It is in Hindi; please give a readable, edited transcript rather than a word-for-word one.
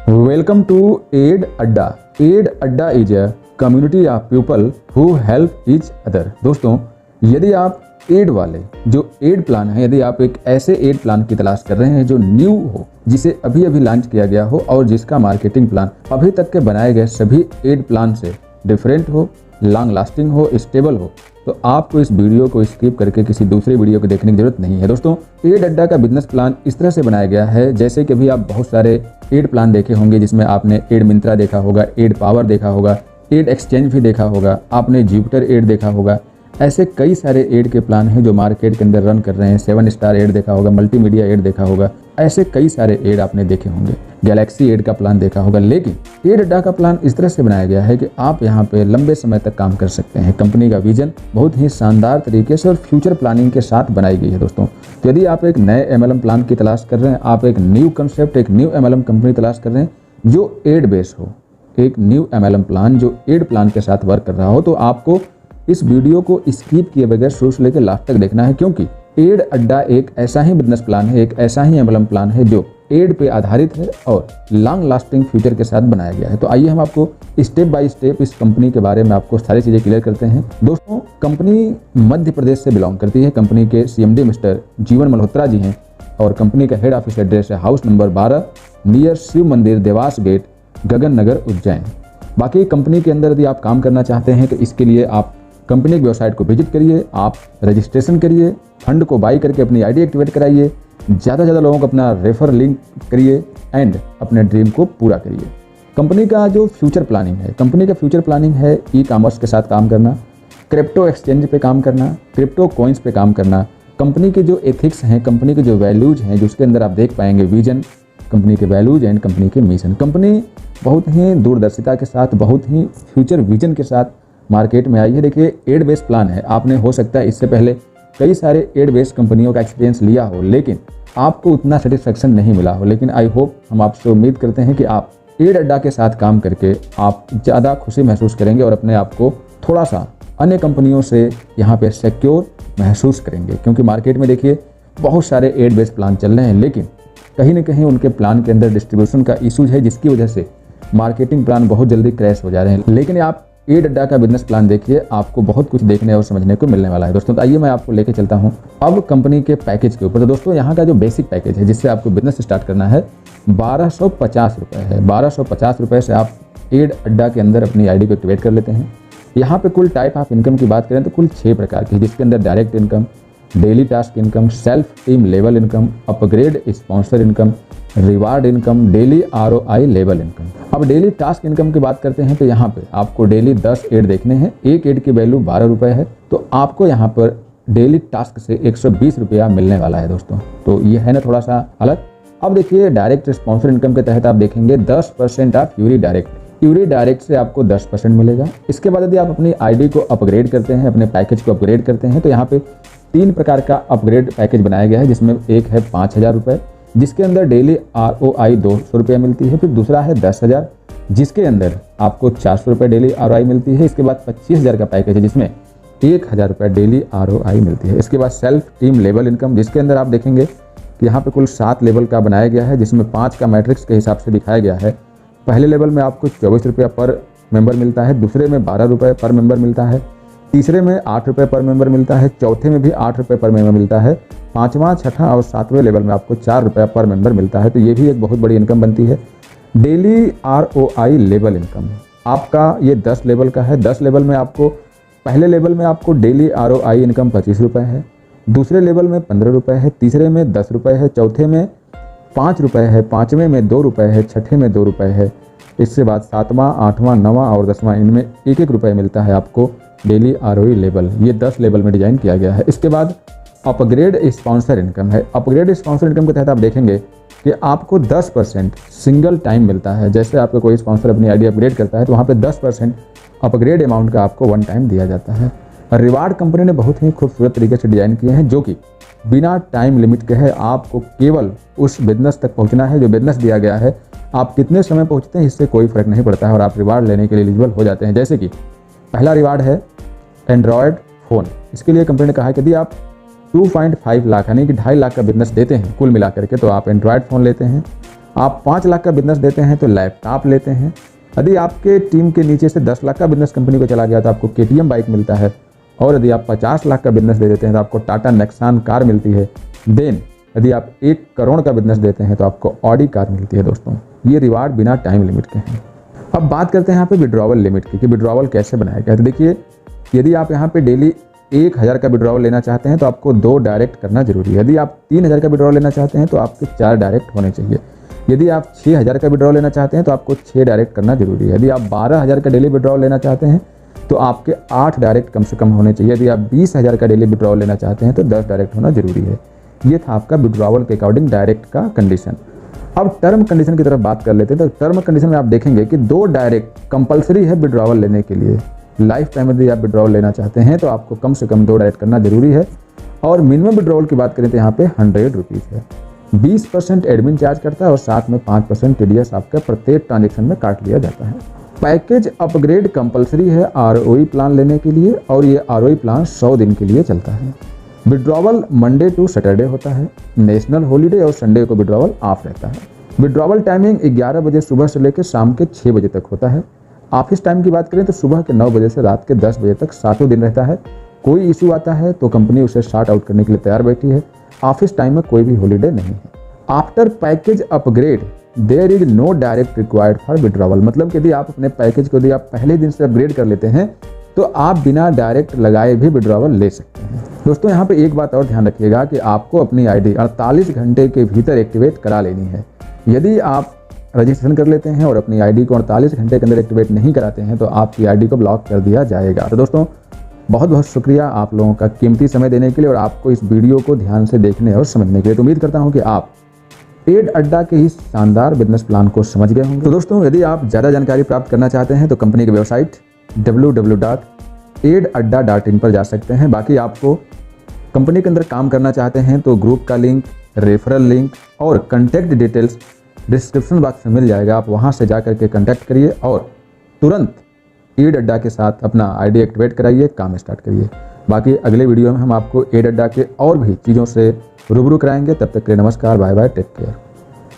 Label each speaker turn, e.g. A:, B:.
A: Welcome to Aid Adda. Aid Adda is a community of people who help each other. दोस्तों, यदि आप एड वाले जो एड प्लान है, यदि आप एक ऐसे एड प्लान की तलाश कर रहे हैं जो न्यू हो, जिसे अभी अभी लॉन्च किया गया हो और जिसका मार्केटिंग प्लान अभी तक के बनाए गए सभी एड प्लान से डिफरेंट हो, लॉन्ग लास्टिंग हो, स्टेबल हो, तो आपको इस वीडियो को स्किप करके किसी दूसरे वीडियो को देखने की जरूरत नहीं है। दोस्तों, एड अड्डा का बिजनेस प्लान इस तरह से बनाया गया है जैसे कि अभी आप बहुत सारे एड प्लान देखे होंगे, जिसमें आपने एड मिंत्रा देखा होगा, एड पावर देखा होगा, एड एक्सचेंज भी देखा होगा, आपने जुपिटर एड देखा होगा। ऐसे कई सारे एड के प्लान हैं जो मार्केट के अंदर रन कर रहे हैं। 7 स्टार एड देखा होगा, मल्टीमीडिया एड देखा होगा, ऐसे कई सारे एड आपने देखे होंगे, गैलेक्सी एड का प्लान देखा होगा। लेकिन एड अड्डा का प्लान इस तरह से बनाया गया है कि आप यहाँ पे लंबे समय तक काम कर सकते हैं। कंपनी का विजन बहुत ही शानदार तरीके से और फ्यूचर प्लानिंग के साथ बनाई गई है। दोस्तों, तो यदि आप एक नए MLM प्लान की तलाश कर रहे हैं, आप एक न्यू कंसेप्ट, एक न्यू MLM कंपनी तलाश कर रहे हैं जो एड बेस हो, एक न्यू MLM प्लान जो एड प्लान के साथ वर्क कर रहा हो, तो आपको इस वीडियो को स्किप किए बगैर शुरू से लेकर लास्ट तक देखना है, क्योंकि एड अड्डा एक ऐसा ही बिजनेस प्लान है, एक ऐसा ही MLM प्लान है जो एड पे आधारित है और लॉन्ग लास्टिंग फ्यूचर के साथ बनाया गया है। तो आइए हम आपको स्टेप बाय स्टेप इस कंपनी के बारे में आपको सारी चीज़ें क्लियर करते हैं। दोस्तों, कंपनी मध्य प्रदेश से बिलोंग करती है। कंपनी के CMD मिस्टर जीवन मल्होत्रा जी हैं और कंपनी का हेड ऑफिस एड्रेस है हाउस नंबर 12 नियर शिव मंदिर, देवास गेट, गगन नगर, उज्जैन। बाकी कंपनी के अंदर यदि आप काम करना चाहते हैं तो इसके लिए आप कंपनी की वेबसाइट को विजिट करिए, आप रजिस्ट्रेशन करिए, फंड को बाई करके अपनी ID एक्टिवेट कराइए, ज़्यादा से ज़्यादा लोगों को अपना रेफर लिंक करिए एंड अपने ड्रीम को पूरा करिए। कंपनी का जो फ्यूचर प्लानिंग है, कंपनी का फ्यूचर प्लानिंग है ई-कॉमर्स के साथ काम करना, क्रिप्टो एक्सचेंज पे काम करना, क्रिप्टो कॉइन्स पे काम करना। कंपनी के जो एथिक्स हैं, कंपनी के जो वैल्यूज हैं, जिसके अंदर आप देख पाएंगे विजन, कंपनी के वैल्यूज एंड कंपनी के मिशन। कंपनी बहुत ही दूरदर्शिता के साथ, बहुत ही फ्यूचर विजन के साथ मार्केट में आई है। देखिए, एड बेस्ड प्लान है, आपने हो सकता है इससे पहले कई सारे एड बेस्ड कंपनियों का एक्सपीरियंस लिया हो, लेकिन आपको उतना सेटिस्फेक्शन नहीं मिला हो। लेकिन आई होप, हम आपसे उम्मीद करते हैं कि आप एड अड्डा के साथ काम करके आप ज़्यादा खुशी महसूस करेंगे और अपने आप को थोड़ा सा अन्य कंपनियों से यहाँ पे सिक्योर महसूस करेंगे। क्योंकि मार्केट में देखिए बहुत सारे एड बेस्ड प्लान चल रहे हैं, लेकिन कहीं ना कहीं उनके प्लान के अंदर डिस्ट्रीब्यूशन का इशूज है, जिसकी वजह से मार्केटिंग प्लान बहुत जल्दी क्रैश हो जा रहे हैं। लेकिन आप एड अड्डा का बिजनेस प्लान देखिए, आपको बहुत कुछ देखने और समझने को मिलने वाला है। दोस्तों, तो आइए मैं आपको लेके चलता हूं अब कंपनी के पैकेज के ऊपर। तो दोस्तों, यहाँ का जो बेसिक पैकेज है जिससे आपको बिजनेस स्टार्ट करना है, 1250 रुपये है। 1250 रुपये से आप एड अड्डा के अंदर अपनी ID को एक्टिवेट कर लेते हैं। यहाँ पे कुल टाइप ऑफ इनकम की बात करें तो कुल 6 प्रकार की है, जिसके अंदर direct income, daily task income, self team level income, upgrade sponsor income, reward income, daily ROI level income. अब डेली टास्क इनकम की बात करते हैं तो यहाँ पे आपको डेली 10 एड देखने हैं। एक एड की वैल्यू 12 रुपये है, तो आपको यहाँ पर डेली टास्क से 120 रुपया मिलने वाला है। दोस्तों, तो ये है ना थोड़ा सा अलग। अब देखिए, डायरेक्ट स्पॉन्सर इनकम के तहत आप देखेंगे 10% ऑफ यूरी डायरेक्ट से आपको 10% मिलेगा। इसके बाद यदि आप अपनी ID को अपग्रेड करते हैं, अपने पैकेज को अपग्रेड करते हैं, तो यहाँ पे 3 प्रकार का अपग्रेड पैकेज बनाया गया है, जिसमें एक है 5000 रुपये, जिसके अंदर डेली ROI 200 रुपये मिलती है। फिर दूसरा है 10,000, जिसके अंदर आपको 400 रुपये डेली ROI मिलती है। इसके बाद 25,000 का पैकेज है, जिसमें 1000 रुपये डेली ROI मिलती है। इसके बाद सेल्फ टीम लेवल इनकम, जिसके अंदर आप देखेंगे कि यहाँ पे कुल 7 लेवल का बनाया गया है, जिसमें 5 का मैट्रिक्स के हिसाब से दिखाया गया है। पहले लेवल में आपको 24 रुपये पर मेंबर मिलता है, दूसरे में 12 रुपये पर मेंबर मिलता है, तीसरे में 8 रुपये पर मेंबर मिलता है, चौथे में भी 8 रुपये पर मेंबर मिलता है, 5वां, 6ठा और 7वें लेवल में आपको 4 रुपये पर मेंबर मिलता है। तो ये भी एक बहुत बड़ी इनकम बनती है। डेली ROI लेवल इनकम आपका ये 10 लेवल का है। 10 लेवल में आपको, पहले लेवल में आपको डेली ROI इनकम 25 रुपये है, दूसरे लेवल में 15 रुपये है, तीसरे में 10 रुपये है, चौथे में 5 रुपये है, 5वें में 2 रुपये है, 6ठे में 2 रुपये है। इसके बाद 7वां, 8वां, 9वां और 10वां, इनमें 1-1 रुपये मिलता है आपको डेली ROI लेवल। ये 10 लेवल में डिजाइन किया गया है। इसके बाद अपग्रेड स्पॉन्सर इनकम है। अपग्रेड स्पॉन्सर इनकम के तहत आप देखेंगे कि आपको 10% सिंगल टाइम मिलता है। जैसे आपका कोई स्पॉन्सर अपनी ID अपग्रेड करता है तो वहाँ पे 10% अपग्रेड अमाउंट का आपको 1 टाइम दिया जाता है। रिवार्ड कंपनी ने बहुत ही खूबसूरत तरीके से डिजाइन किए हैं, जो कि बिना टाइम लिमिट के है। आपको केवल उस बिजनेस तक पहुँचना है जो बिजनेस दिया गया है। आप कितने समय पहुँचते हैं इससे कोई फर्क नहीं पड़ता है और आप रिवार्ड लेने के लिए एलिजिबल हो जाते हैं। जैसे कि पहला रिवार्ड है एंड्रॉयड फ़ोन। इसके लिए कंपनी ने कहा है कि यदि आप 2.5 लाख यानी कि 2.5 लाख का बिजनेस देते हैं कुल मिलाकर के, तो आप एंड्रॉयड फ़ोन लेते हैं आप 5 लाख का बिजनेस देते हैं तो लैपटॉप लेते हैं। यदि आपके टीम के नीचे से 10 लाख का बिजनेस कंपनी को चला गया तो आपको KTM बाइक मिलता है। और यदि आप 50 लाख का बिजनेस दे देते हैं तो आपको टाटा नेक्सान कार मिलती है। देन यदि आप 1 करोड़ का बिजनेस देते हैं तो आपको ऑडी कार मिलती है। दोस्तों ये रिवार्ड बिना टाइम लिमिट के हैं। अब बात करते हैं यहाँ पे विड्रॉवल लिमिट की कि विड्रॉवल कैसे बनाया गया। तो देखिए, यदि आप यहाँ पे डेली 1000 का विड्रॉवल लेना चाहते हैं तो आपको 2 डायरेक्ट करना जरूरी है। यदि आप 3000 का विड्रॉवल लेना चाहते हैं तो आपके 4 डायरेक्ट होने चाहिए। यदि आप 6000 का विड्रॉवल लेना चाहते हैं तो आपको 6 डायरेक्ट करना जरूरी है। यदि आप 12000 का डेली विड्रॉवल लेना चाहते हैं तो आपके 8 डायरेक्ट कम से कम होने चाहिए। यदि आप 20000 का डेली विड्रॉवल लेना चाहते हैं तो 10 डायरेक्ट होना जरूरी है। ये था आपका विड्रॉवल के अकॉर्डिंग डायरेक्ट का कंडीशन। अब टर्म कंडीशन की तरफ बात कर लेते हैं। तो टर्म कंडीशन में आप देखेंगे कि 2 डायरेक्ट कंपलसरी है विड्रॉवल लेने के लिए। लाइफ टाइम यदि आप विड्रॉवल लेना चाहते हैं तो आपको कम से कम 2 डायरेक्ट करना जरूरी है। और मिनिमम विड्रॉवल की बात करें तो यहाँ पे 100 रुपीज़ है। 20% एडमिन चार्ज करता है और साथ में 5% TDS आपका प्रत्येक ट्रांजेक्शन में काट लिया जाता है। पैकेज अपग्रेड कंपलसरी है ROE प्लान लेने के लिए और ये ROE प्लान 100 दिन के लिए चलता है। विड्रॉवल मंडे टू सैटरडे होता है। नेशनल हॉलीडे और संडे को विड्रॉवल ऑफ रहता है। विड्रॉवल टाइमिंग 11 बजे सुबह से लेकर शाम के 6 बजे तक होता है। ऑफिस टाइम की बात करें तो सुबह के 9 बजे से रात के 10 बजे तक 7 दिन रहता है। कोई इशू आता है तो कंपनी उसे शॉर्ट आउट करने के लिए तैयार बैठी है। ऑफिस टाइम में कोई भी हॉलीडे नहीं है। After package upgrade there is no direct required for withdrawal. मतलब कि यदि आप अपने पैकेज को यदि आप पहले दिन से अपग्रेड कर लेते हैं तो आप बिना डायरेक्ट लगाए भी विड्रॉवल ले सकते हैं। दोस्तों यहाँ पे एक बात और ध्यान रखिएगा कि आपको अपनी ID 48 घंटे के भीतर एक्टिवेट करा लेनी है। यदि आप रजिस्ट्रेशन कर लेते हैं और अपनी ID को 48 घंटे के अंदर एक्टिवेट नहीं कराते हैं तो आपकी ID को ब्लॉक कर दिया जाएगा। तो दोस्तों बहुत बहुत शुक्रिया आप लोगों का कीमती समय देने के लिए और आपको इस वीडियो को ध्यान से देखने और समझने के लिए। तो उम्मीद करता हूँ कि आप एड अड्डा के इस शानदार बिजनेस प्लान को समझ गए होंगे। तो दोस्तों यदि आप ज़्यादा जानकारी प्राप्त करना चाहते हैं तो कंपनी की वेबसाइट www.edadda.in पर जा सकते हैं। बाकी आपको कंपनी के अंदर काम करना चाहते हैं तो ग्रुप का लिंक, रेफरल लिंक और कॉन्टैक्ट डिटेल्स डिस्क्रिप्शन बॉक्स में मिल जाएगा। आप वहां से जा करके कॉन्टैक्ट करिए और तुरंत एड अड्डा के साथ अपना ID एक्टिवेट कराइए, काम स्टार्ट करिए। बाकी अगले वीडियो में हम आपको एड अड्डा के और भी चीज़ों से रूबरू कराएंगे। तब तक के लिए नमस्कार, बाय बाय, टेक केयर।